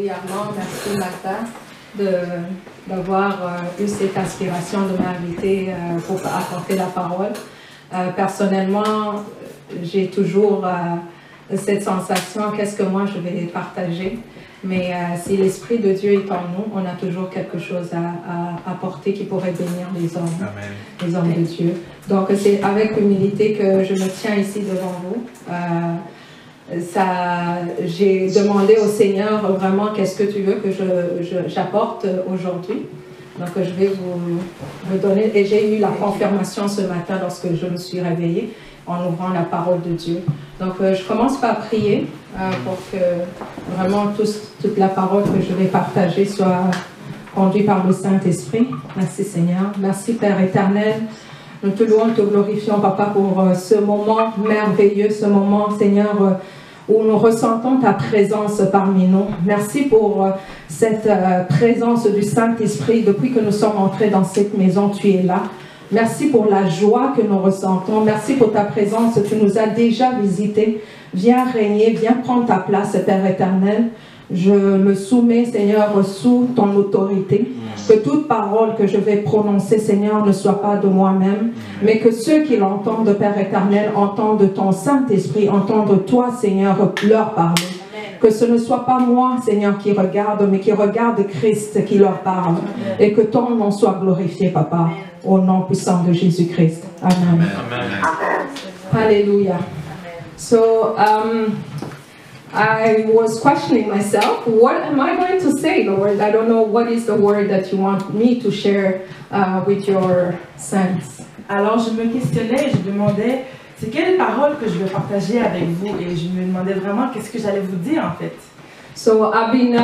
particulièrement. Merci Martha d'avoir eu cette inspiration de m'inviter pour apporter la parole. Personnellement, j'ai toujours cette sensation, qu'est-ce que moi je vais partager. Mais si l'Esprit de Dieu est en nous, on a toujours quelque chose à apporter qui pourrait bénir les hommes, Amen. Les hommes de Dieu. Donc c'est avec humilité que je me tiens ici devant vous. J'ai demandé au Seigneur vraiment qu'est-ce que tu veux que j'apporte aujourd'hui. Donc je vais vous donner, et j'ai eu la confirmation ce matin lorsque je me suis réveillée en ouvrant la parole de Dieu. Donc je commence par prier pour que vraiment toute la parole que je vais partager soit conduite par le Saint-Esprit. Merci Seigneur. Merci Père éternel. Nous te louons, te glorifions Papa pour ce moment merveilleux, ce moment Seigneur où nous ressentons ta présence parmi nous. Merci pour cette présence du Saint-Esprit. Depuis que nous sommes entrés dans cette maison, tu es là. Merci pour la joie que nous ressentons. Merci pour ta présence. Tu nous as déjà visités. Viens régner, viens prendre ta place, Père éternel. Je me soumets, Seigneur, sous ton autorité. Que toute parole que je vais prononcer, Seigneur, ne soit pas de moi-même, mais que ceux qui l'entendent, Père éternel, entendent ton Saint-Esprit, entendent toi, Seigneur, leur parler. Que ce ne soit pas moi, Seigneur, qui regarde, mais qui regarde Christ qui leur parle. Et que ton nom soit glorifié, Papa, au nom puissant de Jésus-Christ. Amen. Amen. Alléluia. So, I was questioning myself, what am I going to say, Lord? I don't know what is the word that you want me to share with your saints. Alors je me questionnais, je demandais, c'est quelle parole que je vais partager avec vous? Et je me demandais vraiment qu'est-ce que j'allais vous dire en fait. So I've been,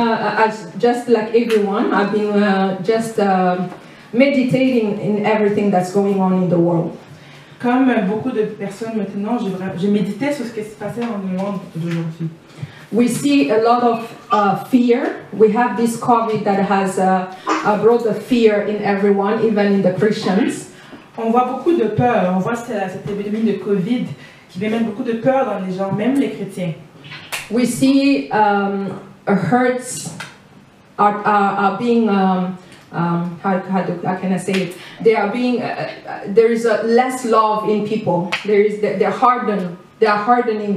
just like everyone, I've been meditating in everything that's going on in the world. Comme beaucoup de personnes maintenant, je méditais sur ce qui se passait dans le monde d'aujourd'hui. We see a lot of fear. We have this COVID that has brought the fear in everyone, even in the Christians. On voit beaucoup de peur. On voit cette épidémie de COVID qui met même beaucoup de peur dans les gens, même les chrétiens. We see hurts are being how can I say it? They are being there is a less love in people. They're hardening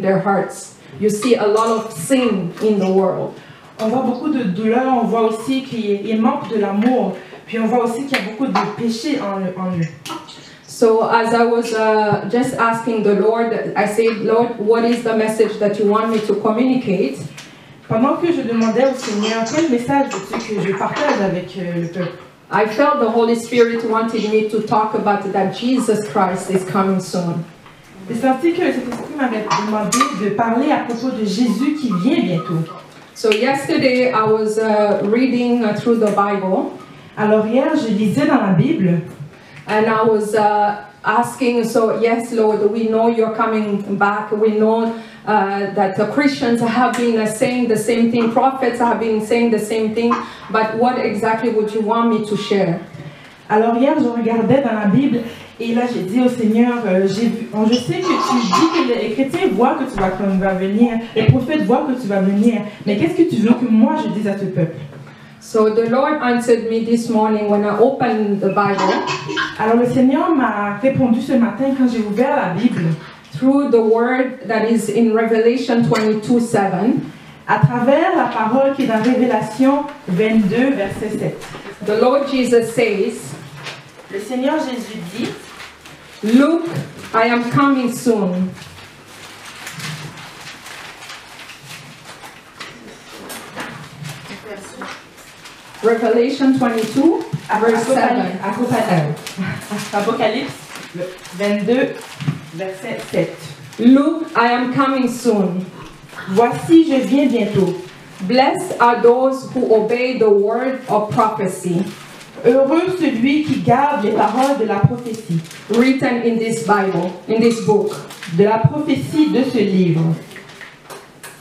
their hearts. You see a lot of sin in the world. On voit beaucoup de douleur, on voit aussi qu'il manque de l'amour, puis on voit aussi qu'il y a beaucoup de péché en eux. So as I was just asking the Lord, I said, Lord, what is the message that you want me to communicate? Pendant que je demandais au Seigneur, quel message veux-tu que je partage avec le peuple? I felt the Holy Spirit wanted me to talk about that Jesus Christ is coming soon. J'ai senti que cet esprit m'avait demandé de parler à propos de Jésus qui vient bientôt. So yesterday I was reading through the Bible. Alors hier, je lisais dans la Bible. And I was asking, so yes, Lord, we know you're coming back. We know that the Christians have been saying the same thing. Prophets have been saying the same thing. But what exactly would you want me to share? Alors hier, je regardais dans la Bible et là, j'ai dit au Seigneur, je sais que tu dis que les chrétiens voient que tu vas venir, les prophètes voient que tu vas venir, mais qu'est-ce que tu veux que moi je dise à ce peuple? So the Lord answered me this morning when I opened the Bible. Alors le Seigneur m'a répondu ce matin quand j'ai ouvert la Bible. Through the word that is in Revelation 22:7. À travers la parole qui est dans Révélation 22, verset 7. The Lord Jesus says, le Seigneur Jésus dit, Look, I am coming soon. Revelation 22, verse 7. Apocalypse 22, verset 7. Look, I am coming soon. Voici, je viens bientôt. Blessed are those who obey the word of prophecy. Heureux celui qui garde les paroles de la prophétie. Written in this Bible, in this book. De la prophétie de ce livre.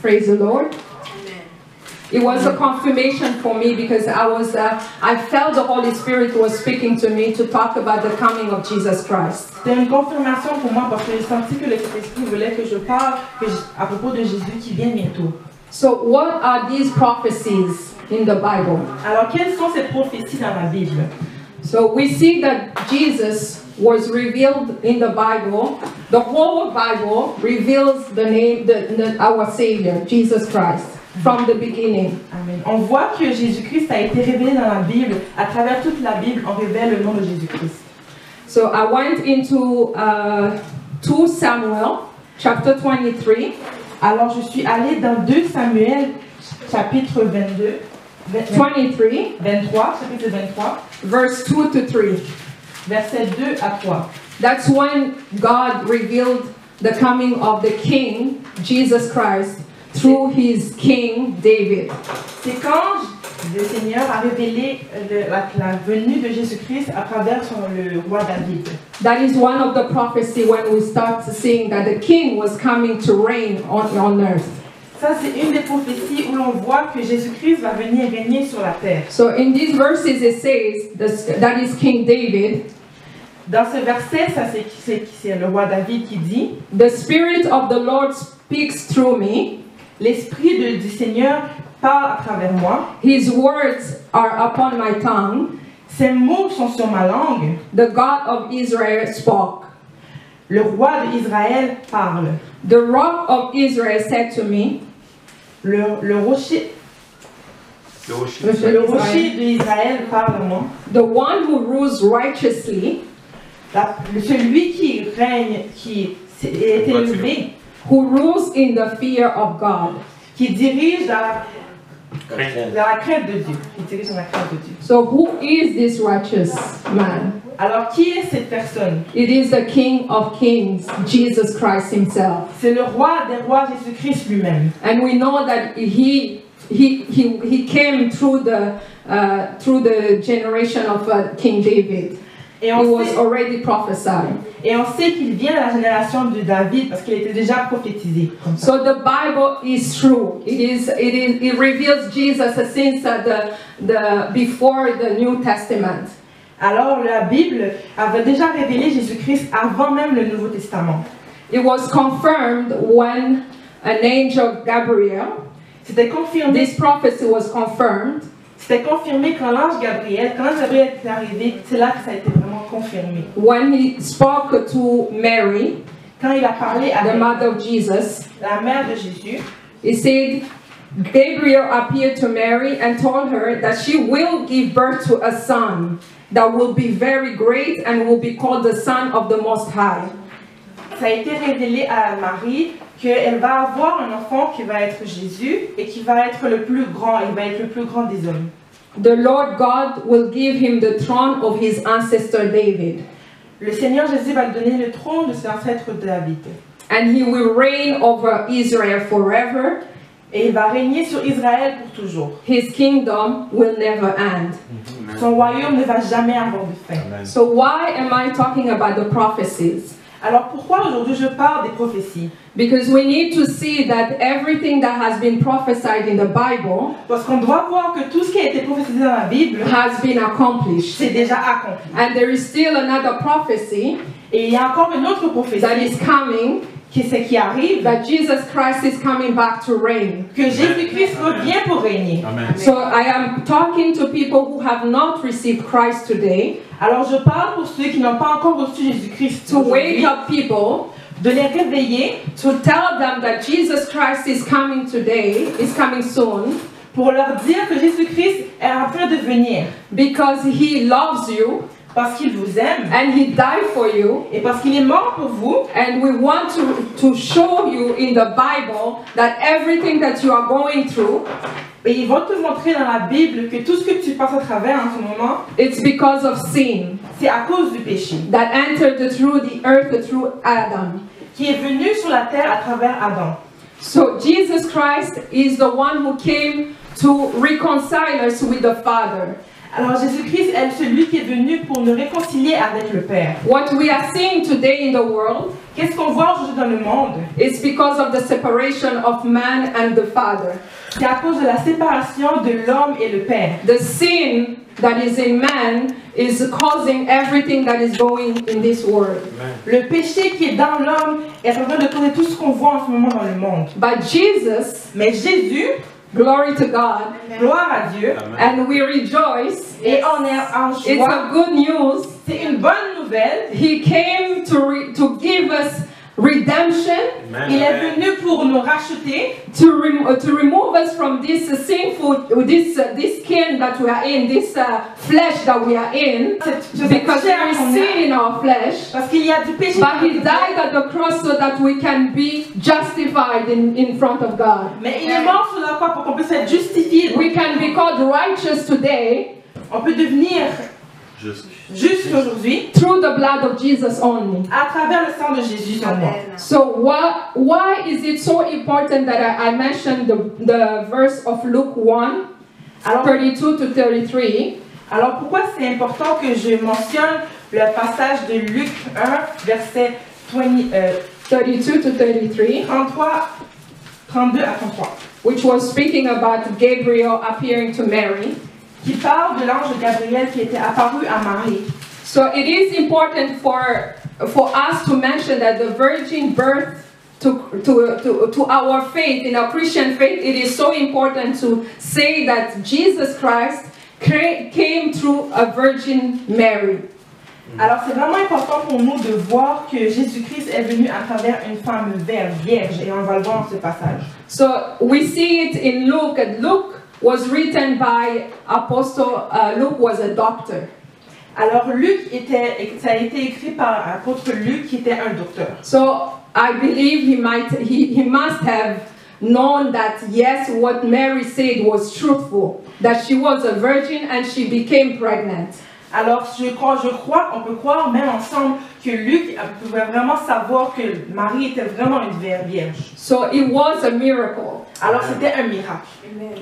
Praise the Lord. It was a confirmation for me because I felt the Holy Spirit was speaking to me to talk about the coming of Jesus Christ. C'était une confirmation pour moi parce que j'ai senti que le Saint-Esprit voulait que je parle à propos de Jésus qui vient bientôt. So what are these prophecies? in the Bible. Alors, quelles sont ces prophéties dans la Bible? So we see that Jesus was revealed in the Bible. The whole Bible reveals the name, our Savior, Jesus Christ, from the beginning. Amen. On voit que Jésus-Christ a été révélé dans la Bible. À travers toute la Bible, on révèle le nom de Jésus-Christ. So I went into 2 Samuel, chapter 23. Alors, je suis allée dans 2 Samuel, chapitre 23, chapitre 23, verse 2 to 3. versets 2 à 3. That's when God revealed the coming of the King, Jesus Christ, through his King David. C'est quand le Seigneur a révélé la venue de Jésus-Christ à travers le roi David. That is one of the prophecy when we start seeing that the King was coming to reign on earth. Ça, c'est une des prophéties où l'on voit que Jésus-Christ va venir régner sur la terre. So in these verses it says that is King David. Dans ce verset, c'est le roi David qui dit: The Spirit of the Lord speaks through me. L'Esprit du Seigneur parle à travers moi. His words are upon my tongue. Ses mots sont sur ma langue. The God of Israel spoke. Le roi d'Israël parle. The rock of Israel said to me. Le rocher d'Israël parle à moi. The one who rules righteously. Celui qui règne, qui est élevé. Who rules in the fear of God. Qui dirige dans la crainte de Dieu. Qui dirige dans la crainte de Dieu. So who is this righteous man? Alors qui est cette personne? It is the King of Kings, Jesus Christ himself. C'est le roi des rois, Jésus-Christ lui-même. And we know that he came through the generation of King David. Et It was already prophesied. Et on sait qu'il vient de la génération de David parce qu'il était déjà prophétisé. So the Bible is true. It reveals Jesus since before the New Testament. Alors la Bible avait déjà révélé Jésus-Christ avant même le Nouveau Testament. It was confirmed when an angel Gabriel. C'était confirmé. This prophecy was confirmed. C'était confirmé quand l'ange Gabriel est arrivé, c'est là que ça a été vraiment confirmé. When he spoke to Mary, quand il a parlé à the mother of Jesus, la mère de Jésus, he said, Gabriel appeared to Mary and told her that she will give birth to a son that will be very great and will be called the Son of the Most High. Ça a été révélé à Marie qu'elle va avoir un enfant qui va être Jésus et qui va être le plus grand, il va être le plus grand des hommes. The Lord God will give him the throne of his ancestor David. Le Seigneur Jésus va lui donner le trône de son ancêtre David. And he will reign over Israel forever. Et il va régner sur Israël pour toujours. His kingdom will never end. Son royaume ne va jamais avoir de fin. Amen. So why am I talking about the prophecies? Alors pourquoi aujourd'hui je parle des prophéties? Because we need to see that everything that has been prophesied in the Bible Parce qu'on doit voir que tout ce qui a été prophétisé dans la Bible has been accomplished. c'est déjà accompli. And there is still another prophecy Et il y a encore une autre prophétie that is coming, qui arrive, that Jesus Christ is coming back to reign. que Jésus-Christ revient pour régner. Amen. So I am talking to people who have not received Christ today, Alors je parle pour ceux qui n'ont pas encore reçu Jésus-Christ to wake aujourd'hui, up people, de les réveiller, to tell them that Jesus Christ is coming today, is coming soon, pour leur dire que Jésus-Christ est en train de venir. because he loves you Parce qu'il vous aime and he died for you. et parce qu'il est mort pour vous. And we want to show you in the Bible that everything that you are going through, Et ils vont te montrer dans la Bible que tout ce que tu passes à travers en ce moment, it's because of sin c'est à cause du péché that entered through the earth through Adam. qui est venu sur la terre à travers Adam. So Jesus Christ is the one who came to reconcile us with the Father. Alors Jésus-Christ est celui qui est venu pour nous réconcilier avec le Père. What we are seeing today in the world Qu'est-ce qu'on voit aujourd'hui dans le monde? is because of the separation of man and the Father. C'est à cause de la séparation de l'homme et le Père. The sin that is in man is causing everything that is going in this world. Le péché qui est dans l'homme est en train de causer tout ce qu'on voit en ce moment dans le monde. But Jesus, Mais Jésus, Glory to God. Gloire à Dieu. And we rejoice. Et on est en It's joie. a good news. C'est une bonne nouvelle. He came to give us redemption, Il est venu pour nous racheter, to remove us from this sinful, this skin that we are in, this flesh that we are in, because there is sin in our flesh. parce qu'il y a du péché. But He died at the cross so that we can be justified in front of God. Mais il est mort sur la croix pour qu'on puisse être justifié. We can be called righteous today On peut devenir juste aujourd'hui through the blood of Jesus only. à travers le sang de Jésus seulement. So why is it so important that I mentioned the verse of Luke 1, 32 to 33? Alors pourquoi c'est important que je mentionne le passage de Luc 1, verset 32 to 33, 32 à 33, which was speaking about Gabriel appearing to Mary. qui parle de l'ange Gabriel qui était apparu à Marie. So it is important for us to mention that the virgin birth to our faith, in our Christian faith, it is so important to say that Jesus Christ came through a Virgin Mary. Alors c'est vraiment important pour nous de voir que Jésus-Christ est venu à travers une femme vierge, et on va le voir dans ce passage. So we see it in Luke, and Luke was written by Apostle, Luke was a doctor. Alors ça a été écrit par l'apôtre Luc qui était un docteur. So I believe he must have known that yes, what Mary said was truthful, that she was a virgin and she became pregnant. Alors je crois, on peut croire même ensemble que Luc pouvait vraiment savoir que Marie était vraiment une vierge. So it was a miracle. Alors c'était un miracle.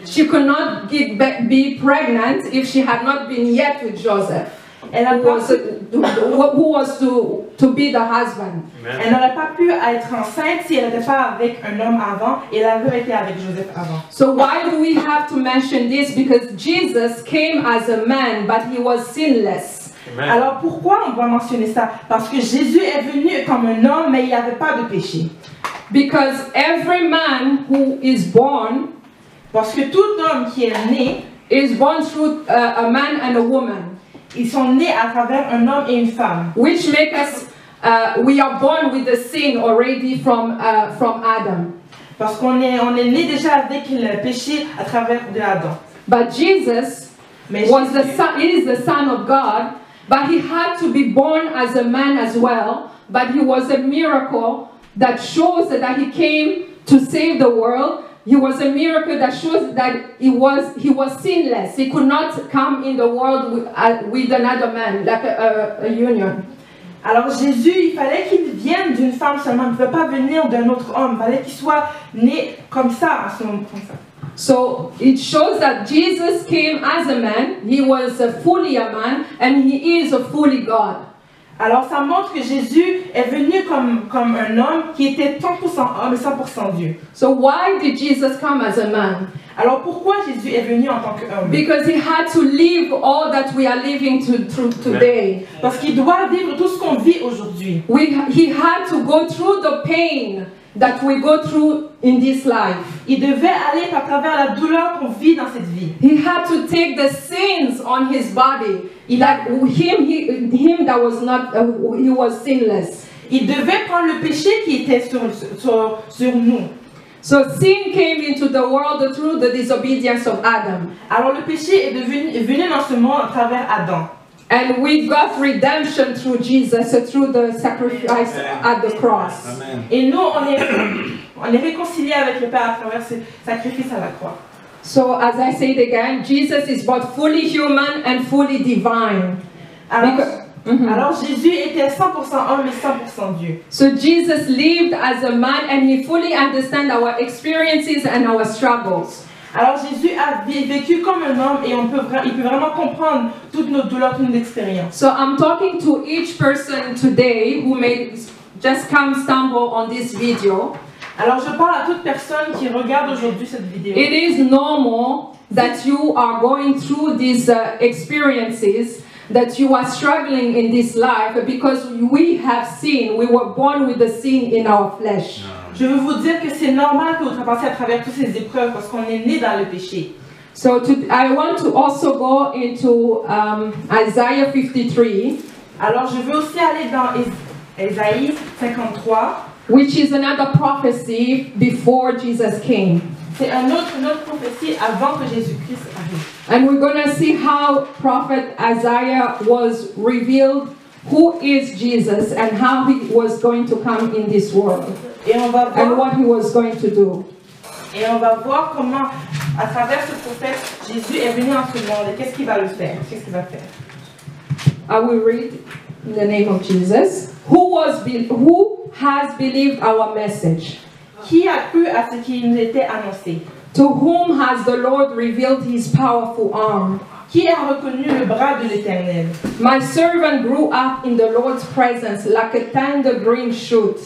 She could not be pregnant if she had not been yet with Joseph, who was to be the husband. Elle n'aurait pas pu être enceinte si elle n'était pas avec un homme avant, et elle avait été avec Joseph avant. So why do we have to mention this? Because Jesus came as a man, but he was sinless. Alors pourquoi on doit mentionner ça? Parce que Jésus est venu comme un homme, mais il n'y avait pas de péché. Because every man who is born, parce que tout homme qui est né, is born through a man and a woman. Ils sont nés à travers un homme et une femme. Which make us, we are born with the sin already from Adam. Parce qu'on est né déjà avec le péché à travers de Adam. But Jesus was the son. He is the Son of God, but he had to be born as a man as well. But he was a miracle that shows that he came to save the world. He was a miracle that shows that he was sinless. He could not come in the world with another man, like a union. Alors Jésus, il fallait qu'il vienne d'une femme seulement. Il ne pouvait pas venir d'un autre homme. Il fallait qu'il soit né comme ça, à ce moment comme ça. So it shows that Jesus came as a man. He was fully a man, and he is a fully God. Alors ça montre que Jésus est venu comme un homme qui était 100% homme et 100% Dieu. So why did Jesus come as a man? Alors pourquoi Jésus est venu en tant qu'homme? Because he had to live all that we are living through today. Parce qu'il doit vivre tout ce qu'on vit aujourd'hui. He had to go through the pain that we go through in this life. Il devait aller à travers la douleur qu'on vit dans cette vie. He had to take the sins on his body. Him that was not, he was sinless. Il devait prendre le péché qui était sur nous. So sin came into the world through the disobedience of Adam. Alors le péché est venu dans ce monde à travers Adam. And we got redemption through Jesus, through the sacrifice at the cross. Amen. Et nous, on est réconciliés avec le Père à travers ce sacrifice à la croix. So as I said again, Jesus is both fully human and fully divine. Alors Jésus était 100% homme et 100% Dieu. So Jesus lived as a man and he fully understands our experiences and our struggles. Alors Jésus a vécu comme un homme et il peut vraiment comprendre toutes nos douleurs, toutes nos expériences. So I'm talking to each person today who may just stumble on this video. Alors je parle à toute personne qui regarde aujourd'hui cette vidéo. It is normal that you are going through these experiences, that you are struggling in this life, because we have sin. We were born with the sin in our flesh. Je veux vous dire que c'est normal que vous traversiez à travers toutes ces épreuves parce qu'on est né dans le péché. So I want to also go into Isaiah 53, Alors je veux aussi aller dans Ésaïe 53, which is another prophecy before Jesus came. c'est une autre prophétie avant que Jésus-Christ arrive. And we're going to see how prophet Isaiah was revealed who is Jesus and how he was going to come in this world Et on va and voir, what he was going to do. et on va voir comment, à travers ce prophète, Jésus est venu en ce monde et qu'est-ce qu'il va le faire, qu'est-ce qu'il va faire. I will read in the name of Jesus. Who has believed our message? Qui a cru à ce qui nous était annoncé? To whom has the Lord revealed his powerful arm? Qui a reconnu le bras de l'Éternel? My servant grew up in the Lord's presence like a tender green shoot,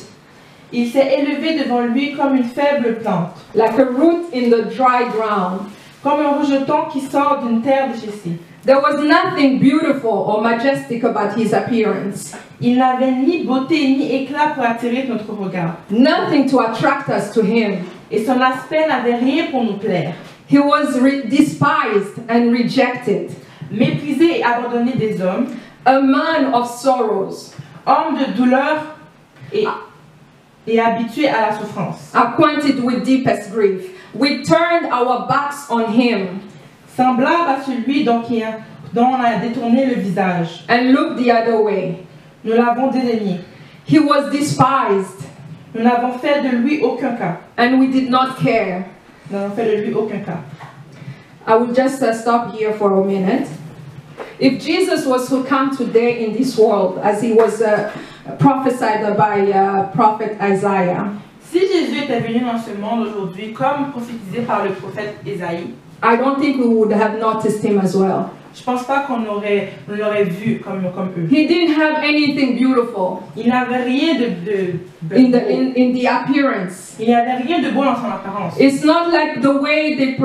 Il s'est élevé devant lui comme une faible plante, like a root in the dry ground. comme un rejeton qui sort d'une terre déchissée. There was nothing beautiful or majestic about his appearance, Il n'avait ni beauté ni éclat pour attirer notre regard. nothing to attract us to him. Et son aspect n'avait rien pour nous plaire. He was despised and rejected, Méprisé et abandonné des hommes, a man of sorrows, homme de douleur et habitué à la souffrance. acquainted with deepest grief. We turned our backs on him Semblable à celui dont on a détourné le visage. and looked the other way. Nous l'avons dédaigné. He was despised, Nous n'avons fait de lui aucun cas. and we did not care. Nous n'avons fait de lui aucun cas. I will just stop here for a minute. If Jesus was to come today in this world, as he was prophesied by prophet Isaiah, Si Jésus était venu dans ce monde aujourd'hui, comme prophétisé par le prophète Ésaïe, I don't think we would have noticed him as well. je pense pas qu'on l'aurait vu comme eux. He didn't have anything beautiful Il n'avait rien de in beau. the appearance. Il n'y avait rien de beau dans son apparence. It's not like the way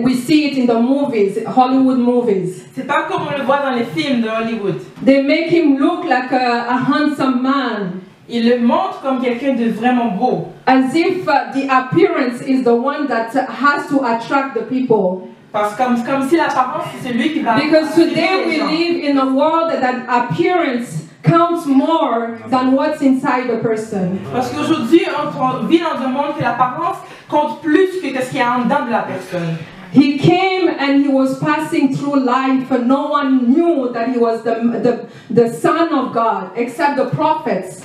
we see it in the movies, Hollywood movies. C'est pas comme on le voit dans les films de Hollywood. They make him look like a handsome man, Il le montre comme quelqu'un de vraiment beau. as if the appearance is the one that has to attract the people. Parce que comme si l'apparence c'est celui qui va Because today attirer les we gens. live in a world that appearance counts more than what's inside a person. Parce qu'aujourd'hui on vit dans un monde que l'apparence compte plus que ce qu'il y a en dedans de la personne. He came and he was passing through life, and no one knew that he was the Son of God except the prophets.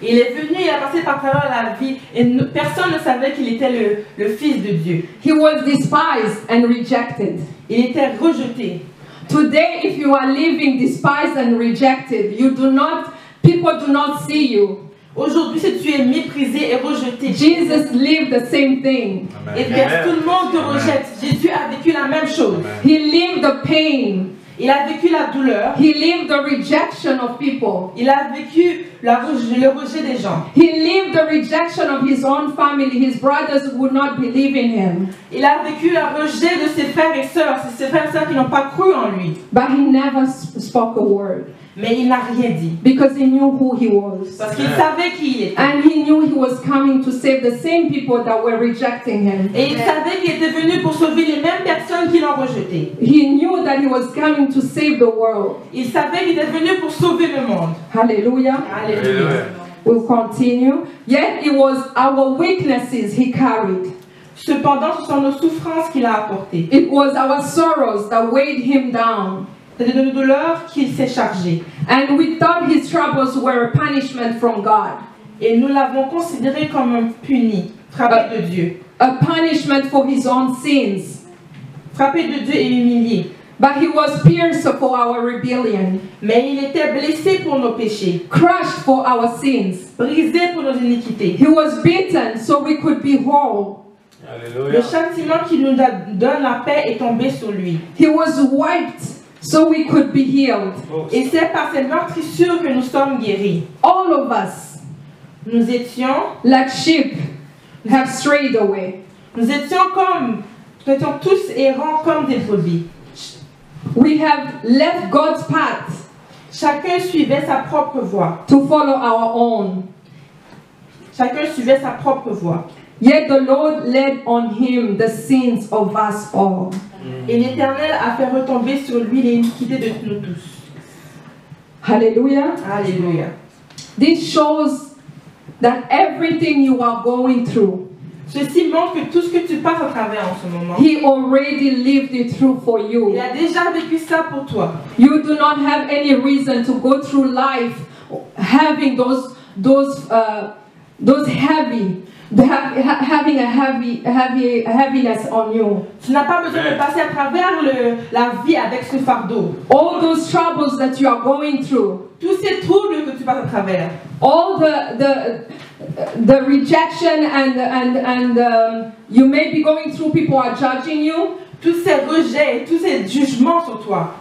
Il est venu, il a passé par travers la vie et personne ne savait qu'il était le Fils de Dieu. He was despised and rejected. Il était rejeté. Today, if you are living despised and rejected, people do not see you. Aujourd'hui, si tu es méprisé et rejeté, Jesus lived the same thing. et tout le monde te rejette, Jésus a vécu la même chose. He lived the pain. Il a vécu la douleur. He lived the rejection of people. Il a vécu le rejet des gens. He lived the rejection of his own family. His brothers would not believe in him. Il a vécu le rejet de ses frères et sœurs, ses frères et sœurs qui n'ont pas cru en lui. But he never spoke a word. Mais il n'a rien dit. Because he knew who he was. Parce qu'il savait qui il était. And he knew he was coming to save the same people that were rejecting him. Et il savait qu'il était venu pour sauver les mêmes personnes qui l'ont rejeté. He knew that he was coming to save the world. Il savait qu'il était venu pour sauver le monde. Hallelujah. Alléluia. We'll continue. Yet it was our weaknesses he carried. Cependant, ce sont nos souffrances qu'il a apportées. It was our sorrows that weighed him down. C'est de nos douleurs qu'il s'est chargé. And we thought his troubles were a punishment from God. Et nous l'avons considéré comme un puni, frappé de Dieu. A punishment for his own sins. Frappé de Dieu et humilié. But he was pierced for our rebellion. Mais il était blessé pour nos péchés. Crushed for our sins. Brisé pour nos iniquités. He was beaten so we could be whole. Le châtiment qui nous donne la paix est tombé sur lui. He was wiped so we could be healed. Et c'est par cette meurtrissure que nous sommes guéris. All of us, Nous étions sheep, have strayed away. Nous étions tous errants comme des brebis. We have left God's path Chacun suivait sa propre voie. to follow our own. Chacun suivait sa propre voie. Yet the Lord laid on him the sins of us all. Et l'Éternel a fait retomber sur lui l'iniquité de nous tous. Hallelujah. Alléluia. This shows that everything you are going through, Ceci montre que tout ce que tu passes à travers en ce moment, He already lived it through for you. il a déjà vécu ça pour toi. You do not have any reason to go through life having having a heaviness on you. Tu n'as pas besoin de passer à travers la vie avec ce fardeau. All those troubles that you are going through, Tous ces troubles que tu passes à travers, all the rejection and you may be going through, people are judging you. tous ces rejets, tous ces jugements sur toi.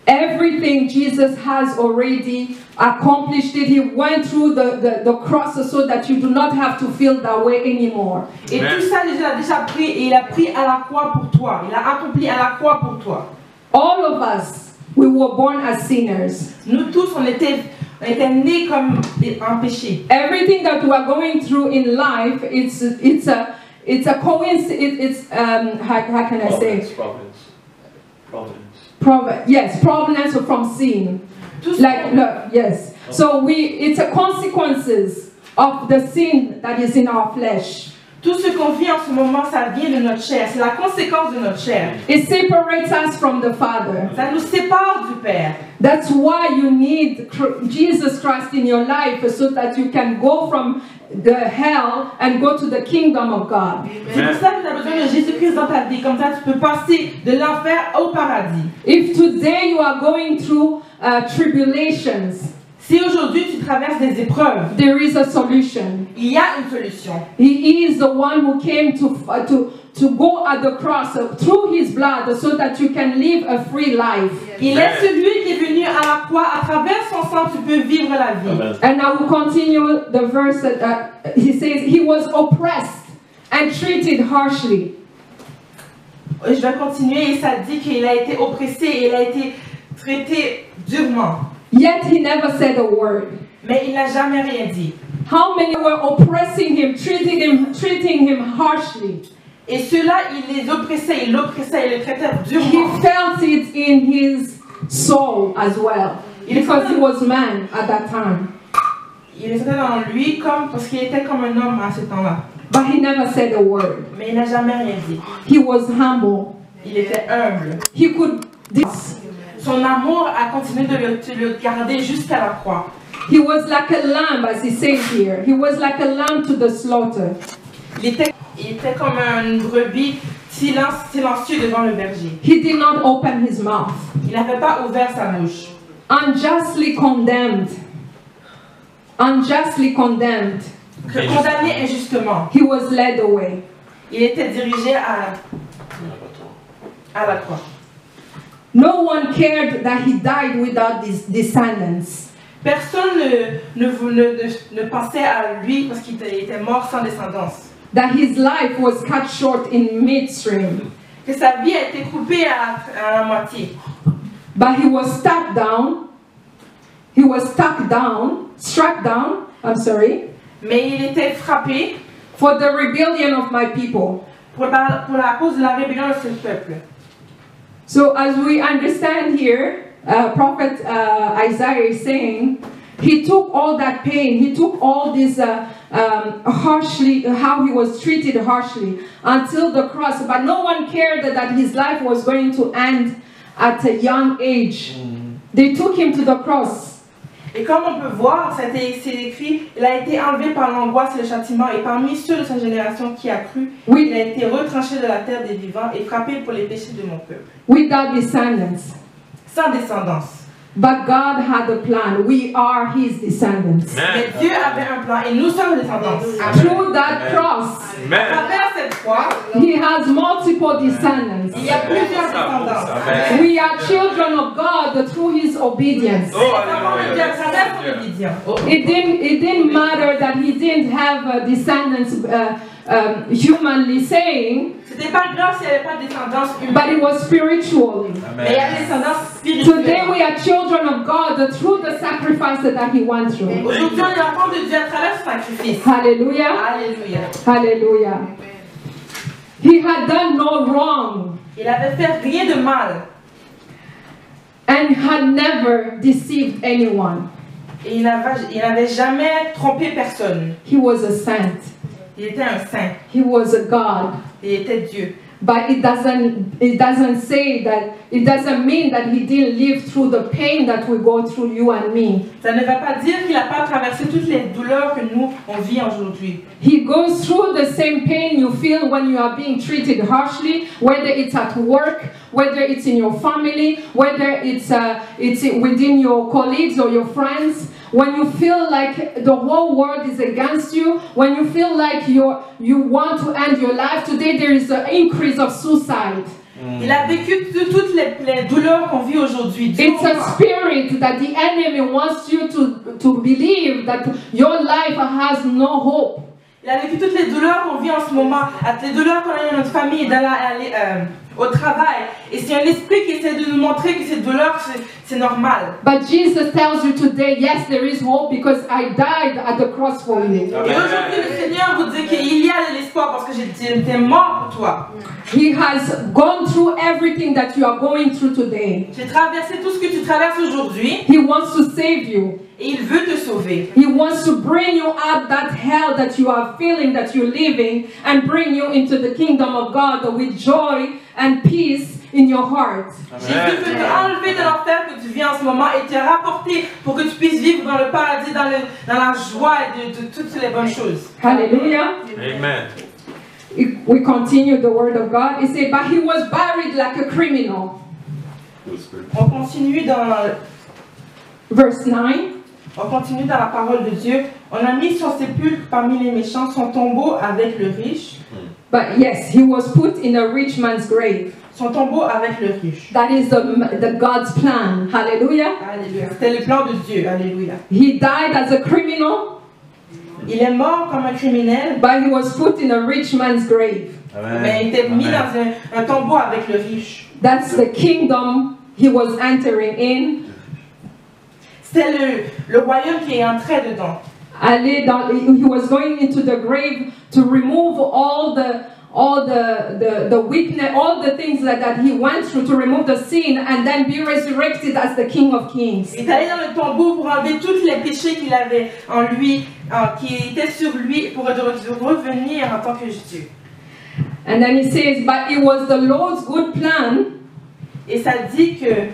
Everything Jesus has already accomplished it. He went through the cross so that you do not have to feel that way anymore. Et tout ça, Jésus l'a déjà pris et il a pris à la croix pour toi. Il a accompli à la croix pour toi. All of us, we were born as sinners. Nous tous, on était nés comme en péché. Everything that we are going through in life, it's a coincidence. It's how can I say? Provenance from sin. Yes. So it's a consequences of the sin that is in our flesh. Tout ce qu'on vit en ce moment, ça vient de notre chair. C'est la conséquence de notre chair. It separates us from the Father. Ça nous sépare du Père. That's why you need Jesus Christ in your life, so that you can go from the hell and go to the kingdom of God. C'est pour ça que tu as besoin de Jésus-Christ dans ta vie. Comme ça, tu peux passer de l'enfer au paradis. If today you are going through tribulations, Si aujourd'hui tu traverses des épreuves, there is a solution. il y a une solution. He is the one who came to go at the cross through his blood so that you can live a free life. Il est celui qui est venu à la croix. À travers son sang, tu peux vivre la vie. And I will continue the verse that he says, he was oppressed and treated harshly. Je vais continuer et ça dit qu'il a été oppressé et il a été traité durement. Yet he never said a word. Mais il n'a jamais rien dit. How many were oppressing him, treating him harshly? Et ceux-là, il les oppressait, il les traitait durement. He felt it in his soul as well, because he was man at that time. Il les traitait dans lui parce qu'il était comme un homme à ce temps-là. But he never said a word. Mais il n'a jamais rien dit. He was humble. Il était humble. He could. Son amour a continué de le garder jusqu'à la croix. He was like a lamb, as he says here. He was like a lamb to the slaughter. Il était comme une brebis silencieux devant le berger. He did not open his mouth. Il n'avait pas ouvert sa bouche. Unjustly condemned. Unjustly condemned. Condamné injustement. He was led away. Il était dirigé à la croix. No one cared that he died without his descendants. Personne ne pensait à lui parce qu'il était mort sans descendance. That his life was cut short in midstream. Que sa vie a été coupée à la moitié. But he was struck down. Mais il était frappé for the rebellion of my people. pour la cause de la rébellion de ce peuple. So as we understand here, Prophet Isaiah is saying, he took all that pain, he took all this harshly, how he was treated harshly until the cross, but no one cared that his life was going to end at a young age. They took him to the cross. Et comme on peut voir, c'est écrit, il a été enlevé par l'angoisse et le châtiment, et parmi ceux de sa génération qui a cru, il a été retranché de la terre des vivants et frappé pour les péchés de mon peuple. Without descendants. Sans descendance. But God had a plan. We are his descendants. Mais Dieu avait un plan et nous sommes descendants. Through that cross, à travers cette croix, he has multiple descendants. Il y a plusieurs descendants. We are children of God through his obedience. It didn't matter that he didn't have descendants humanly saying, C'était pas grave s'il n'y avait pas de descendance humaine. but it was spiritually. Mais il y a la descendance spirituelle. Today we are children of God through the sacrifice that he went through. Aujourd'hui, on est enfant de Dieu à travers ce sacrifice. Hallelujah. Alléluia. Hallelujah. He had done no wrong Il avait fait rien de mal. and had never deceived anyone. Et il n'avait jamais trompé personne. He was a saint. Il était un saint. He was a God. Il était Dieu. But it doesn't say that, it doesn't mean that he didn't live through the pain that we go through, you and me. Ça ne va pas dire qu'il n'a pas traversé toutes les douleurs que nous, on vit aujourd'hui. He goes through the same pain you feel when you are being treated harshly, whether it's at work, whether it's in your family, whether it's within your colleagues or your friends. When you feel like the whole world is against you, when you feel like you want to end your life, today there is an increase of suicide. Il a vécu toutes les douleurs qu'on vit aujourd'hui. It's a spirit that the enemy wants you to believe that your life has no hope. Il a vécu toutes les douleurs qu'on vit en ce moment, les douleurs qu'on a dans notre famille, au travail. Et c'est un esprit qui essaie de nous montrer que ces douleurs, c'est normal. But Jesus tells you today, yes, there is hope because I died at the cross for you. Et aujourd'hui, le Seigneur vous dit qu'il y a de l'espoir parce que j'étais mort pour toi. He has gone through everything that you are going through today. J'ai traversé tout ce que tu traverses aujourd'hui. He wants to save you. Et il veut te sauver. He wants to bring you out that hell that you are feeling, that you're living, and bring you into the kingdom of God with joy and peace in your heart. Jésus veut te enlever de l'enfer que tu vis en ce moment et te rapporter pour que tu puisses vivre dans le paradis, dans la joie et de toutes les bonnes choses. Hallelujah. Amen. We continue the word of God. It says, but he was buried like a criminal. On continue dans Verse 9. On continue dans la parole de Dieu. On a mis son sépulcre parmi les méchants, son tombeau avec le riche. But yes, he was put in a rich man's grave. Son tombeau avec le riche. That is the God's plan. Hallelujah. Alléluia. C'était le plan de Dieu. Alléluia. He died as a criminal, Il est mort comme un criminel, but he was put in a rich man's grave. mais il était mis dans un tombeau avec le riche. That's the kingdom he was entering in. C'est le royaume qui est entré dedans. He was going into the grave to remove all the weakness, all the things that he went through, to remove the sin, and then be resurrected as the King of Kings. Il est allé dans le tombeau pour enlever tous les péchés qu'il avait en lui, qui étaient sur lui, pour revenir en tant que Dieu. And then he says, but it was the Lord's good plan. Et ça dit que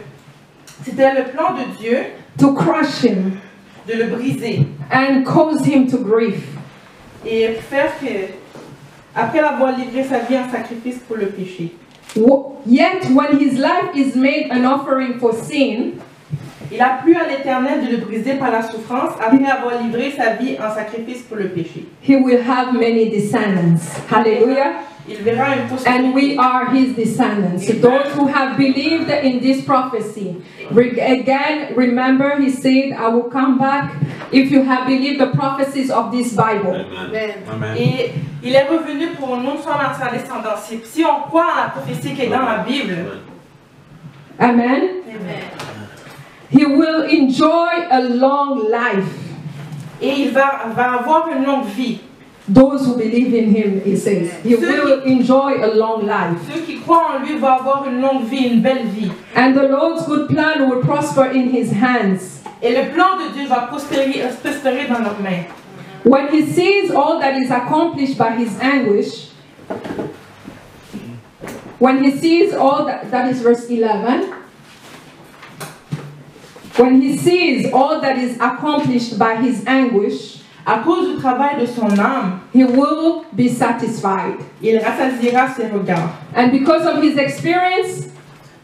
c'était le plan de Dieu to crush him de le briser and cause him to grief. et faire que, après l'avoir livré sa vie en sacrifice pour le péché. Yet when his life is made an offering for sin, il a plu à l'Éternel de le briser par la souffrance après avoir livré sa vie en sacrifice pour le péché. he will have many descendants. Hallelujah. Il verra une postérité. And we are his descendants. Those who have believed in this prophecy. Again, remember he said, I will come back if you have believed the prophecies of this Bible. Amen. Amen. Et il est revenu pour nous sommes dans sa descendance. Si on croit à la prophétie qui est dans la Bible, Amen. Amen. He will enjoy a long life. Et il va avoir une longue vie. Those who believe in him, he says, he will enjoy a long life. Ceux qui croient en lui vont avoir une longue vie, une belle vie. And the Lord's good plan will prosper in his hands. Et le plan de Dieu va prospérer dans leurs mains. When he sees all that is accomplished by his anguish, when he sees all that is verse 11, when he sees all that is accomplished by his anguish, à cause du travail de son âme, he will be satisfied. Il rassasiera ses regards. And because of his experience,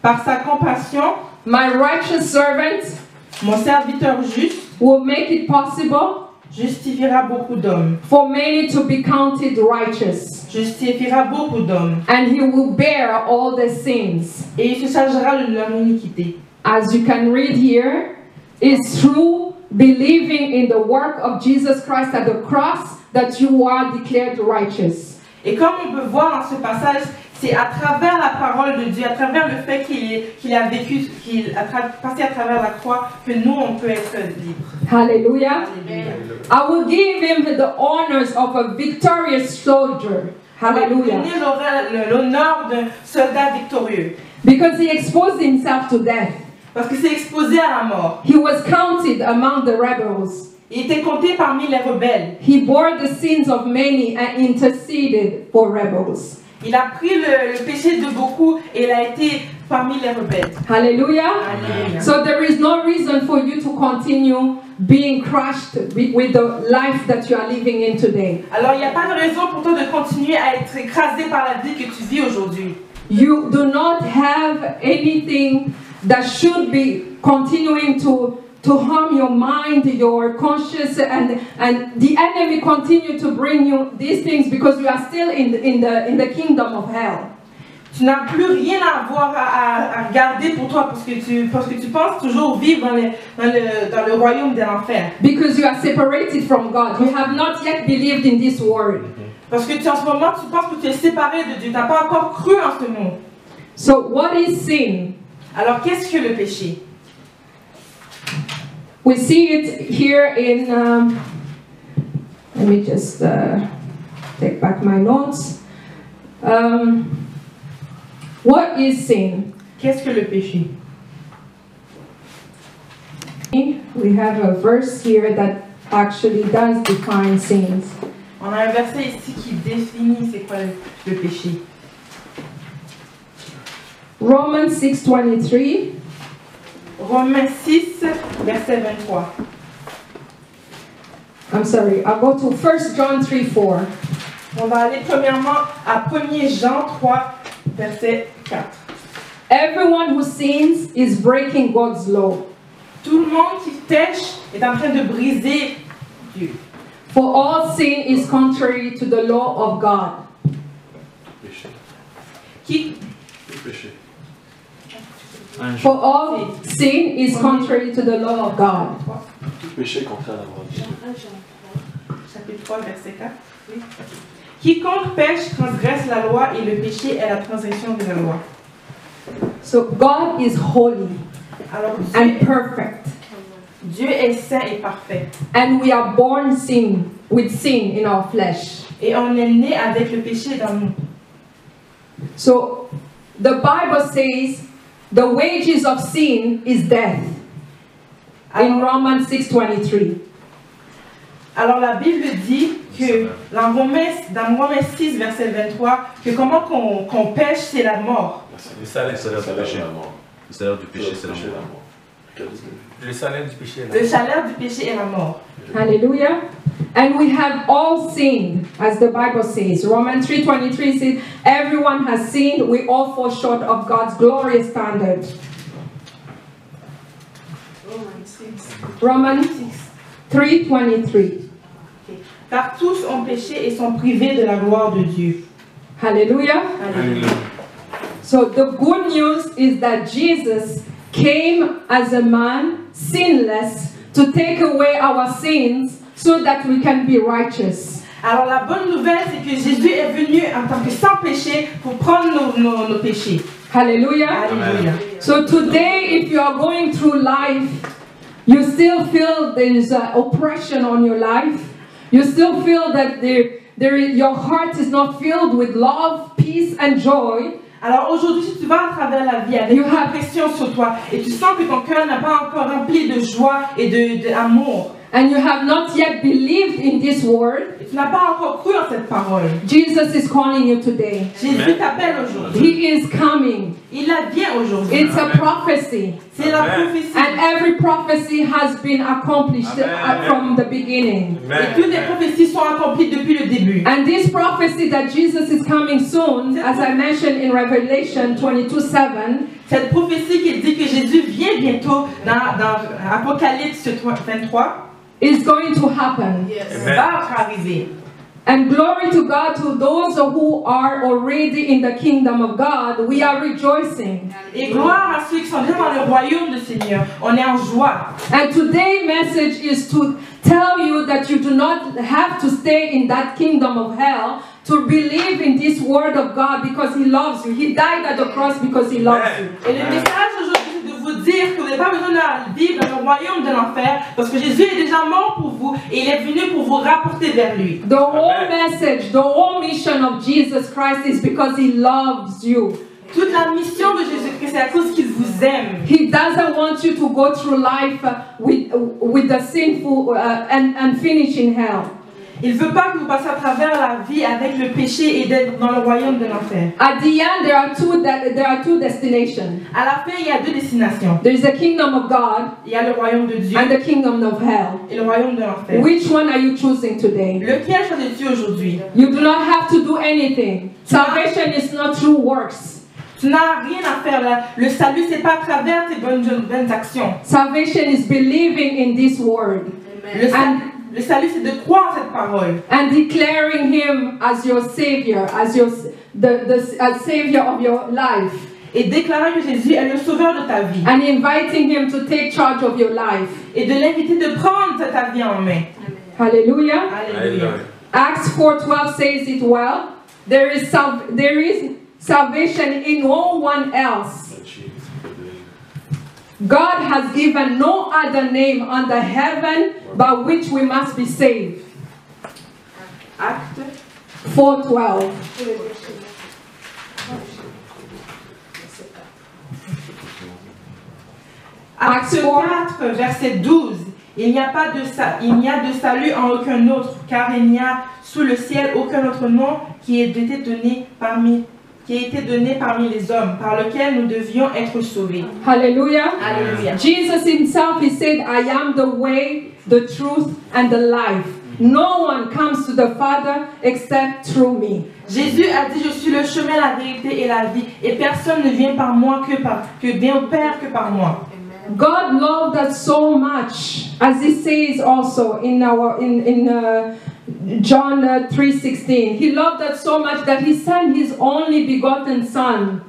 par sa compassion, my righteous servant, mon serviteur juste, will make it possible justifiera beaucoup d'hommes. For many to be counted righteous. Justifiera beaucoup d'hommes. And he will bear all their sins. Et il se chargera de leur iniquité. As you can read here, it's through believing in the work of Jesus Christ at the cross that you are declared righteous. Et comme on peut voir dans ce passage, c'est à travers la parole de Dieu, à travers le fait qu'il a vécu, qu'il a passé à travers la croix, que nous, on peut être libres. Hallelujah. Alléluia. I will give him the honors of a victorious soldier. Hallelujah. Donner l'honneur d'un soldat victorieux. Because he exposed himself to death. Parce que c'est exposé à la mort. He was counted among the rebels. Il était compté parmi les rebelles. He bore the sins of many and interceded for rebels. Il a pris le péché de beaucoup et il a été parmi les rebelles. Hallelujah. Alléluia. So there is no reason for you to continue being crushed with the life that you are living in today. Alors il n'y a pas de raison pour toi de continuer à être écrasé par la vie que tu vis aujourd'hui. You do not have anything that should be continuing to harm your mind, your conscience, and the enemy continue to bring you these things because you are still in the kingdom of hell. Tu n'as plus rien à avoir à garder pour toi parce que tu penses toujours vivre dans le royaume de l'enfer. Because you are separated from God. You have not yet believed in this word. Parce que en ce moment, tu penses que tu es séparé de Dieu. Tu n'as pas encore cru en ce mot. So what is sin? Alors, qu'est-ce que le péché? We see it here in, let me just take back my notes. What is sin? Qu'est-ce que le péché? We have a verse here that actually does define sins. On a un verset ici qui définit c'est quoi le péché. Romans 6:23. Romains 6, verset 23. I'm sorry, I'll go to 1 John 3:4. On va aller premièrement à 1er Jean 3, verset 4. Everyone who sins is breaking God's law. Tout le monde qui pêche est en train de briser Dieu. For all sin is contrary to the law of God. Péché. Qui Le péché. For all sin is contrary to the law of God. Tout péché est contraire à la loi de Dieu. Chapitre 3, verset 4. Oui. Quiconque pêche transgresse la loi et le péché est la transgression de la loi. So God is holy Alors and perfect. Dieu est saint et parfait. And we are born with sin in our flesh. Et on est né avec le péché dans nous. So the Bible says the wages of sin is death. In Romans 6:23. Alors la Bible dit que dans Romains 6, verset 23, que comment qu'on pêche, c'est la mort. Le salaire du péché. Le salaire du péché, c'est la mort. Le salaire du péché. Le salaire du péché est la mort. Hallelujah. And we have all sinned, as the Bible says. Romans 3:23 says, everyone has sinned, we all fall short of God's glorious standard. Romans 3:23. Car tous ont péché et sont privés de la gloire de Dieu. Hallelujah. Alléluia. So the good news is that Jesus came as a man, sinless, to take away our sins so that we can be righteous. Alors la bonne nouvelle, c'est que Jésus est venu en tant que sans péché pour prendre nos péchés. Hallelujah. Alléluia. So today, if you are going through life, you still feel there's oppression on your life. You still feel that your heart is not filled with love, peace, and joy. Alors aujourd'hui, si tu vas à travers la vie avec une pression sur toi et tu sens que ton cœur n'a pas encore rempli de joie et d'amour, and you have not yet believed in this word, et tu n'as pas encore cru en cette parole, Jesus is calling you today. Jésus t'appelle aujourd'hui. He is coming. Il vient aujourd'hui. It's a prophecy. C'est la prophétie. And every prophecy has been accomplished from the beginning. Et toutes les prophéties sont accomplies depuis le début. And this prophecy that Jesus is coming soon, as I mentioned in Revelation 22:7, cette prophétie qui dit que Jésus vient bientôt dans Apocalypse 23, is going to happen. va arriver. And glory to God, to those who are already in the kingdom of God, we are rejoicing. Et gloire à ceux qui sont déjà dans le royaume du Seigneur. On est en joie. And today's message is to tell you that you do not have to stay in that kingdom of hell, to believe in this word of God because He loves you. He died at the cross because He loves you. Et le message aujourd'hui, c'est de vous dire que vous n'avez pas besoin de vivre dans le royaume de l'enfer parce que Jésus est déjà mort pour vous et il est venu pour vous rapporter vers lui. The whole message, the whole mission of Jesus Christ is because He loves you. Toute la mission de Jésus-Christ, c'est à cause qu'il vous aime. He doesn't want you to go through life with the sinful and finish in hell. Il ne veut pas que vous passiez à travers la vie avec le péché et d'être dans le royaume de l'enfer. At the end, there are two destinations. À la fin, il y a deux destinations. There is the kingdom of God Il y a le royaume de Dieu and the kingdom of hell. et le royaume de l'enfer. Which one are you choosing today? Lequel choisis-tu aujourd'hui? You do not have to do anything. Salvation is not through works. Tu n'as rien à faire là. Le salut, c'est pas à travers tes bonnes actions. Salvation is believing in this word Le salut, c'est de croire en cette parole. and declaring Him as your Savior, as as Savior of your life, Et déclarer que Jésus est le sauveur de ta vie. and inviting Him to take charge of your life. Et de l'inviter de prendre ta vie en main. Hallelujah. Alléluia. Acts 4:12 says it well. There is salvation in no one else. God has given no other name under heaven by which we must be saved. Acte 4:12. Acte 4, verset 12. Il n'y a de salut en aucun autre, car il n'y a sous le ciel aucun autre nom qui ait été donné parmi les hommes, par lequel nous devions être sauvés. Hallelujah. Alléluia. Jesus himself, he said, I am the way, the truth, and the life. No one comes to the Father except through me. Jésus a dit, je suis le chemin, la vérité et la vie, et personne ne vient par moi que vient au Père que par moi. God loved us so much, as he says also in John 3:16. He loved us so much that he sent his only begotten Son,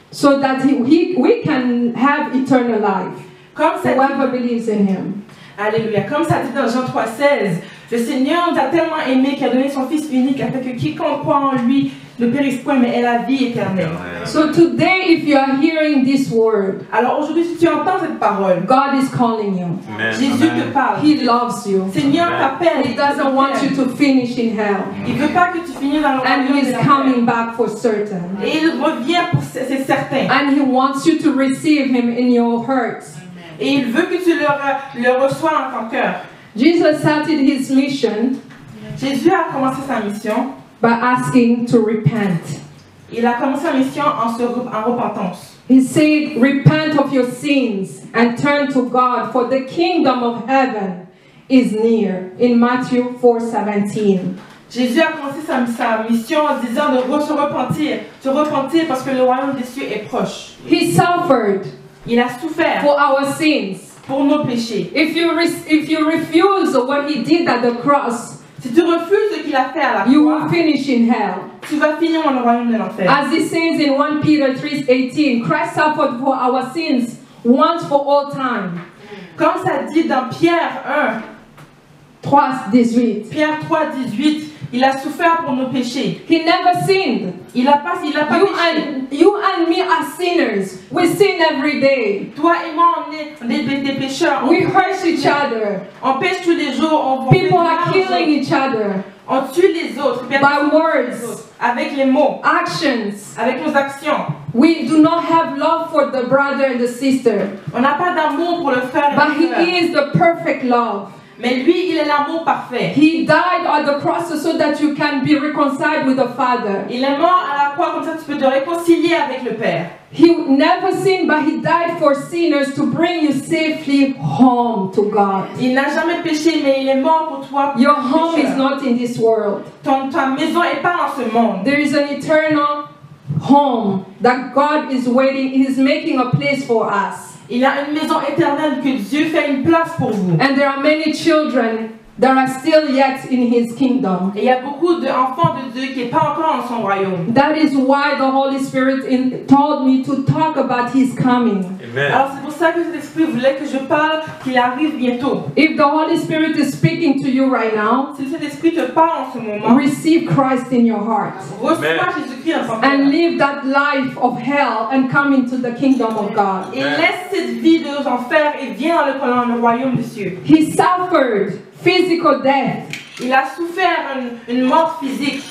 so that we can have eternal life. Comme ça Whoever dit, believes in him. Alléluia. Comme ça dit dans Jean 3:16, le Seigneur nous a tellement aimé qu'il a donné son Fils unique afin que quiconque croit en lui ne périsse point mais ait la vie éternelle. So today, if you are hearing this word, Alors aujourd'hui, si tu entends cette parole, God is calling you. Jésus te parle. He loves you. Seigneur t'appelle. He doesn't want you to finish in hell. Il veut pas que tu finisses dans le And royaume de he's l'enfer. coming back for certain. Et il revient pour c'est certain. And he wants you to receive him in your hearts. Et il veut que tu le reçois dans ton cœur. Jesus started his mission Jésus a commencé sa mission. by asking to repent. Il a commencé sa mission en repentance. He said, repent of your sins and turn to God, for the kingdom of heaven is near. In Matthew 4:17. Jésus a commencé sa mission en disant de se repentir parce que le royaume des cieux est proche. He suffered Il a souffert for our sins. pour nos péchés. If you refuse what he did at the cross, Si tu refuses ce qu'il a fait à la you croix, will finish in hell. tu vas finir dans le royaume de l'enfer. As it says in 1 Peter 3:18, Christ suffered for our sins once for all time. Comme ça dit dans Pierre 3:18. Pierre 3:18, il a souffert pour nos péchés. He never sinned. Il a pas péché. You and me are sinners. We sin every day. Toi et moi, on est des pécheurs. We hurt each other. On pêche tous les jours. On fait People du mal are aux killing autres. each other On tue les autres. by les words, autres, avec les mots, actions. avec nos actions. We do not have love for the brother and the sister. On n'a pas d'amour pour le frère et But la sœur. he is the perfect love. Mais lui, il est l'amour parfait. He died at the cross so that you can be reconciled with the Father. Il est mort à la croix, comme ça tu peux te réconcilier avec le Père. He never sinned, but he died for sinners to bring you safely home to God. Il n'a jamais péché, mais il est mort pour toi. Your home pécheur. is not in this world. Ta maison n'est pas dans ce monde. There is an eternal home that God is waiting. He's making a place for us. Il y a une maison éternelle que Dieu fait une place pour vous. And there are many children that are still yet in his kingdom. Et il y a beaucoup d'enfants de Dieu qui n'est pas encore dans son royaume. That is why the Holy Spirit told me to talk about his coming. Amen. Alors c'est pour ça que cet esprit voulait que je parle qu'il arrive bientôt. If the Holy Spirit is speaking to you right now, Si cet esprit te parle en ce moment, receive Christ in your heart reçois Jésus-Christ dans ton cœur. and live that life of hell and come into the kingdom of God. Et laisse cette vie de nos enfers et viens dans le royaume des cieux. He suffered physical death. Il a souffert une mort physique.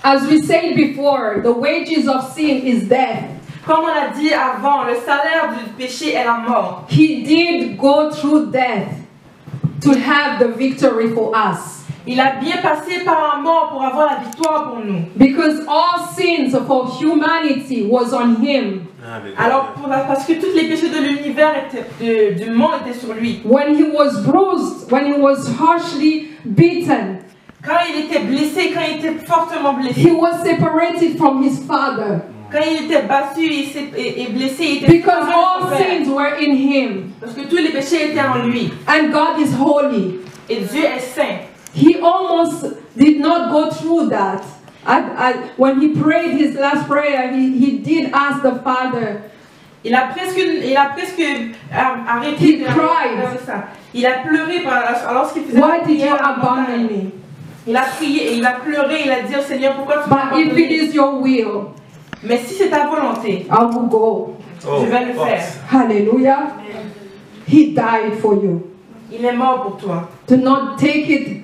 As we said before, the wages of sin is death. Comme on a dit avant, le salaire du péché est la mort. He did go through death to have the victory for us. Il a bien passé par la mort pour avoir la victoire pour nous. Because all sins for humanity was on him. Alors, parce que tous les péchés de l'univers, du monde étaient sur lui. When he was bruised, when he was harshly beaten, Quand il était blessé, quand il était fortement blessé, he was separated from his Father. quand il était battu et blessé, il était Because séparé de all son Père. sins were in him. Parce que tous les péchés étaient en lui. And God is holy. Et Dieu est saint. He almost did not go through that. When he prayed his last prayer, he did ask the Father. Il a presque arrêté He de cried. faire ça. Il a pleuré lorsqu'il faisait Why la did you prière à la abandon montagne. me? Il a prié et il a pleuré. Il a dit au Seigneur, pourquoi tu m'as But if it abandonné? is your will, Mais si c'est ta volonté, I will go. je vais le faire. Hallelujah. He died for you. Il est mort pour toi. Do not take it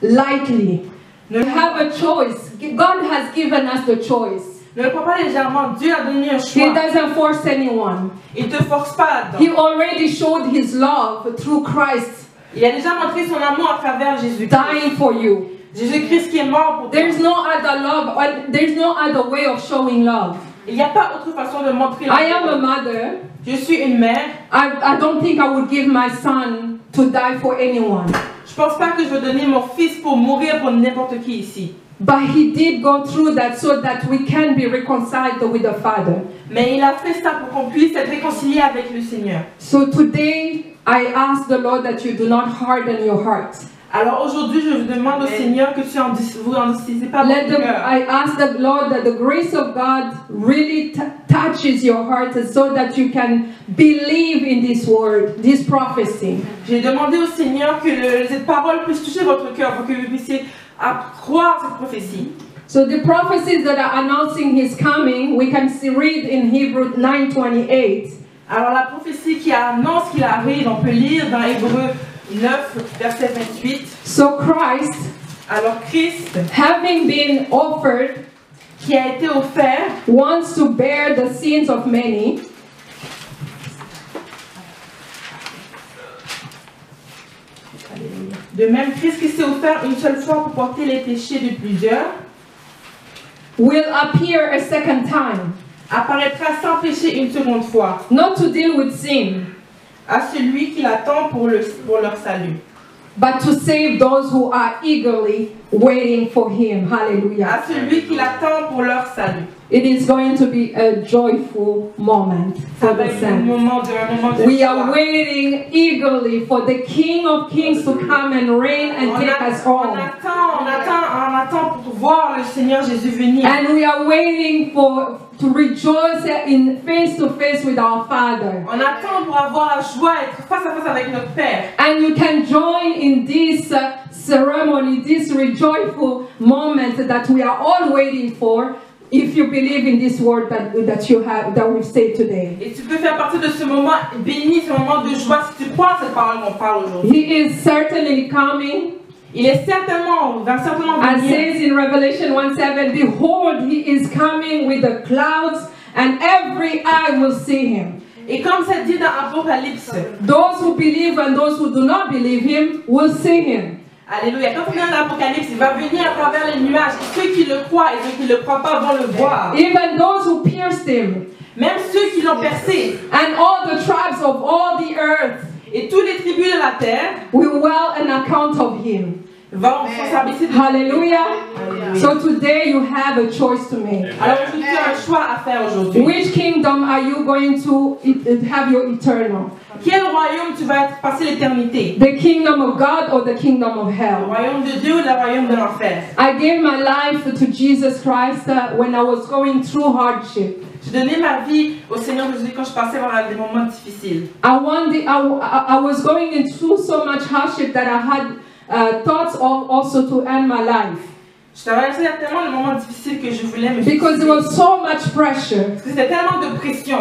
lightly. You have a choice. God has given us the choice. Ne le prends pas légèrement. Dieu a donné un He choix. doesn't force anyone. Il ne te force pas He là-dedans. already showed his love through Christ Il a déjà montré son amour à travers Jésus-Christ. dying for you. Jésus-Christ qui est mort pour toi. There's no other love, or there's no other way of showing love. Il n'y a pas autre façon de montrer I am a l'amour. mother. Je suis une mère. I don't think I would give my son to die for anyone. Je pense pas que je vais donner mon fils pour mourir pour n'importe qui ici. But he did go through that so that we can be reconciled with the Father. Mais il a fait ça pour qu'on puisse être réconcilié avec le Seigneur. So today, I ask the Lord that you do not harden your heart. Alors aujourd'hui, je vous demande au Seigneur que vous endurcissez pas Let votre the, cœur. I ask the Lord that the grace of God really touches your heart so that you can believe in this word, this prophecy. J'ai demandé au Seigneur que cette parole puisse toucher votre cœur pour que vous puissiez croire cette prophétie. So the prophecies that are announcing his coming, we can read in Hebrews 9:28. Alors la prophétie qui annonce qu'il arrive, on peut lire dans Hébreux 9, verset 28. So Christ, Alors Christ, having been offered, qui a été offert, wants to bear the sins of many. de même Christ qui s'est offert une seule fois pour porter les péchés de plusieurs, Will appear a second time, apparaîtra sans péché une seconde fois, not to deal with sin, à celui qui l'attend pour leur salut. but to save those who are eagerly waiting for him. Hallelujah. À celui qui l'attend pour leur salut. It is going to be a joyful moment Ça for va the être un saints. moment de We are joie. waiting eagerly for the King of Kings to come and reign and On take us on home. attend pour voir le Seigneur Jésus venir. And we are waiting to rejoice in face to face with our Father. On attend pour avoir la joie, être face à face avec notre Père. And you can join in this ceremony, this rejoiceful moment that we are all waiting for, if you believe in this word that we've said today. Et tu peux faire partie de ce moment béni, ce moment de joie, si tu crois cette parole qu'on parle aujourd'hui. He is certainly coming. Il est va certainement As venir. says in Revelation 1:7, behold, he is coming with the clouds, and every eye will see him. Et comme ça dit dans Apocalypse, Those who believe and those who do not believe him will see him. alléluia, quand on vient dans l'Apocalypse, il va venir à travers les nuages. Et ceux qui le croient et ceux qui ne le croient pas vont le voir. Even those who pierced him, Même ceux qui l'ont percé. and all the tribes of all the earth Et tous les tribus de la terre will well an account of him. va en responsabilité de Hallelujah. Alléluia. So today you have a choice to make. Alors aujourd'hui, tu as un choix à faire aujourd'hui. Which kingdom are you going to have your eternal? Quel royaume tu vas passer l'éternité? The kingdom of God or the kingdom of Le hell? royaume de Dieu ou le royaume de l'enfer? I gave my life to Jesus Christ when I was going through hardship. J'ai donné ma vie au Seigneur Jésus quand je passais par des moments difficiles. I was going into so much hardship that I had thoughts of also to end my life. Je traversais tellement de moments difficiles que je voulais me Because suicider. there was so much pressure. Parce que c'était tellement de pression.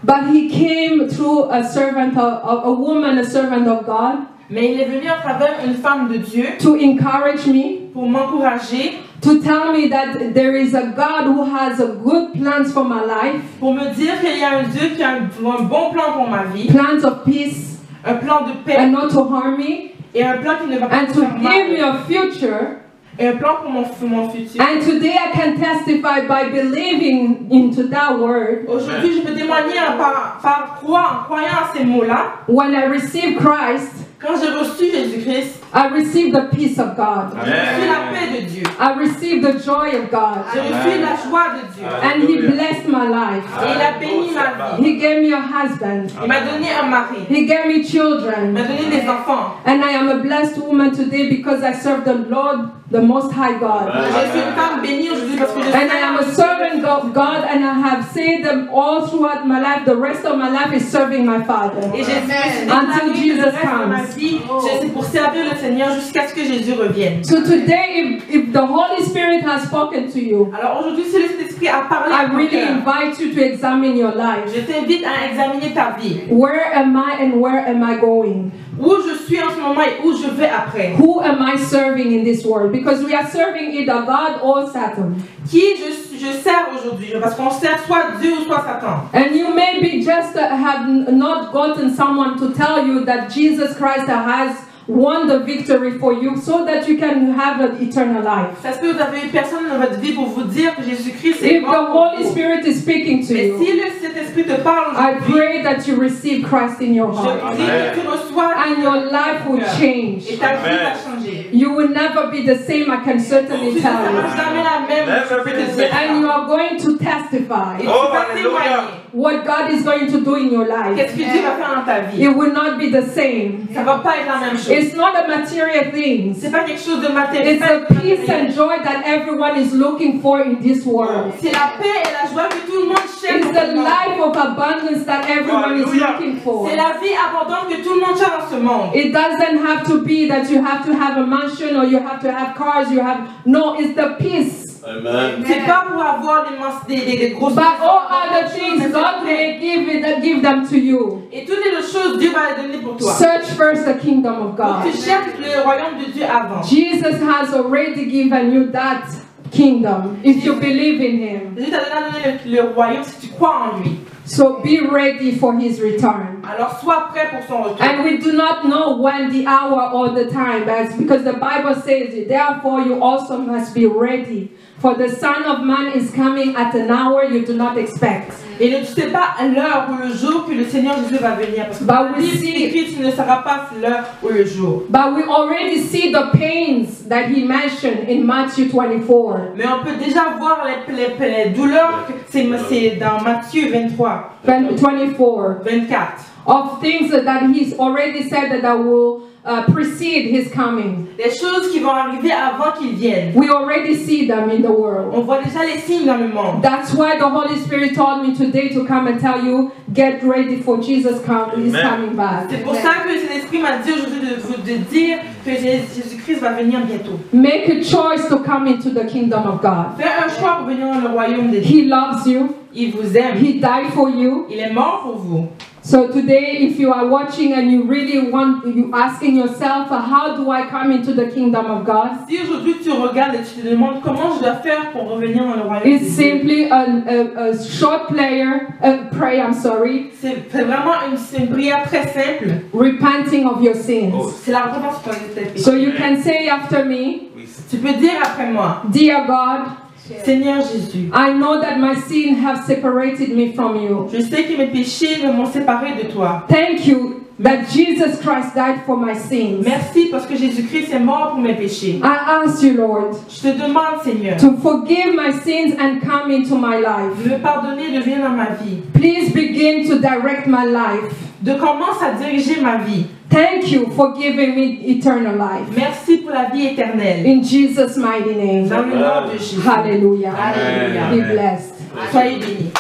But he came through a servant of a woman, a servant of God, Mais il est venu à travers une femme de Dieu to encourage me, pour m'encourager, to tell me that there is a God who has a good plans for my life, pour me dire qu'il y a un Dieu qui a un bon plan pour ma vie, plans of peace, un plan de paix and not to harm me, et un plan qui ne va pas and me to faire give me mal. a future. Et un plan pour mon futur. And today I can testify by believing into that word. Aujourd'hui, je peux témoigner en croyant à ces mots-là. When I received Christ, Quand j'ai reçu Jésus-Christ, I received the peace of God. j'ai reçu la paix de Dieu. I received the joy of God. J'ai reçu la joie de Dieu. And He blessed my life. Et il a béni ma vie. He gave me a husband. Il m'a donné un mari. He gave me Il children. m'a donné des enfants. And I am a blessed woman today because I serve the Lord, the Most High God. Je suis une femme bénie aujourd'hui parce que je And I am a servant of God, and I have said them all throughout my life. The rest of my life is serving my Father. Et j'ai Until déclaré que le Jesus reste de ma comes. vie, c'est pour servir le Seigneur jusqu'à ce que Jésus revienne. So today, if the Holy Spirit has spoken to you, Alors aujourd'hui, si le Saint-Esprit a parlé I à ton really cœur, invite you to examine your life. je t'invite à examiner ta vie. Where am I and where am I going? Où je suis en ce moment et où je vais après. Who am I serving in this world? Because we are serving either God or Satan. Qui je sers aujourd'hui? Parce qu'on sert soit Dieu ou soit Satan. And you maybe just have not gotten someone to tell you that Jesus Christ has won the victory for you so that you can have an eternal life. Ça se peut que vous avez eu personne dans votre vie pour vous dire que Jésus-Christ est If the mort pour Holy vous. Spirit is speaking to Mais you, si le Saint-Esprit te parle I aujourd'hui, pray that you receive Christ in your je heart prie que tu reçois and your life will et change. ta vie va changer. You will never be the same, I can certainly Tu ne tell seras you. jamais la même. Never be the same. And you are going to testify Et tu Oh, vas hallelujah. témoigner. what God is going to do in your life. Qu'est-ce que Dieu va faire dans ta vie? It will not be the same. Ça va pas être la même chose. It's not a material thing. C'est pas quelque chose de matériel. It's the peace and joy that everyone is looking for in this world. C'est la paix et la joie que tout le monde cherche. It's the life of abundance that everyone is looking for. C'est la vie abondante que tout le monde cherche dans ce monde. It doesn't have to be that you have to have a mansion or you have to have cars. No, it's the peace. Amen. C'est pas pour avoir des grosses But all other things, God may give them to you. Et toutes les autres choses, Dieu va les donner pour toi. Search first the kingdom of Donc God. tu cherches le royaume de Dieu avant. Jesus has already given you that kingdom if you believe in Him. Jésus t'a donné le royaume si tu crois en lui. So be ready for His return. Alors sois prêt pour son retour. And we do not know when the hour or the time, because the Bible says it. Therefore, you also must be ready. For the Son of Man is coming at an hour you do not expect. Et ne tu sais pas l'heure ou le jour que le Seigneur Jésus va venir. Parce que But dans le we livre see- écrit, tu ne sauras pas l'heure ou le jour. But we already see the pains that He mentioned in Matthew 24. Mais on peut déjà voir les douleurs, c'est dans Matthieu 23, 24 24. of things that He's already said that will precede His coming. Des choses qui vont arriver avant qu'il vienne. We already see them in the world. On voit déjà les signes dans le monde. That's why the Holy Spirit told me today to come and tell you, get ready for Jesus is coming back. C'est pour ça que le Saint-Esprit m'a dit aujourd'hui de dire que Jésus-Christ va venir bientôt. Make a choice to come into the kingdom of God. Fais un choix pour venir dans le royaume de Dieu. He loves you. Il vous aime. He died for you. Il est mort pour vous. So today, if you are watching and you really you asking yourself, how do I come into the kingdom of God? Si aujourd'hui tu regardes et tu te demandes comment je dois faire pour revenir dans le royaume de It's Dieu, simply a short prayer. c'est vraiment une prière très simple. Repenting of your sins. C'est la repentance pour tes péchés. So you can say after me, Tu peux dire après moi, Dear God, Seigneur Jésus, I know that my sin have separated me from you. je sais que mes péchés m'ont séparé de toi. Thank you that Jesus Christ died for my sins. Merci parce que Jésus-Christ est mort pour mes péchés. I ask you, Lord, Je te demande, Seigneur, to forgive my sins and come into my life. de me pardonner de venir dans ma vie. Please begin to direct my life. De commencer à diriger ma vie. Thank you for giving me eternal life. Merci pour la vie éternelle. In Jesus' mighty name. Dans le nom de Jésus. Hallelujah. Alléluia. Be blessed. Soyez bénis.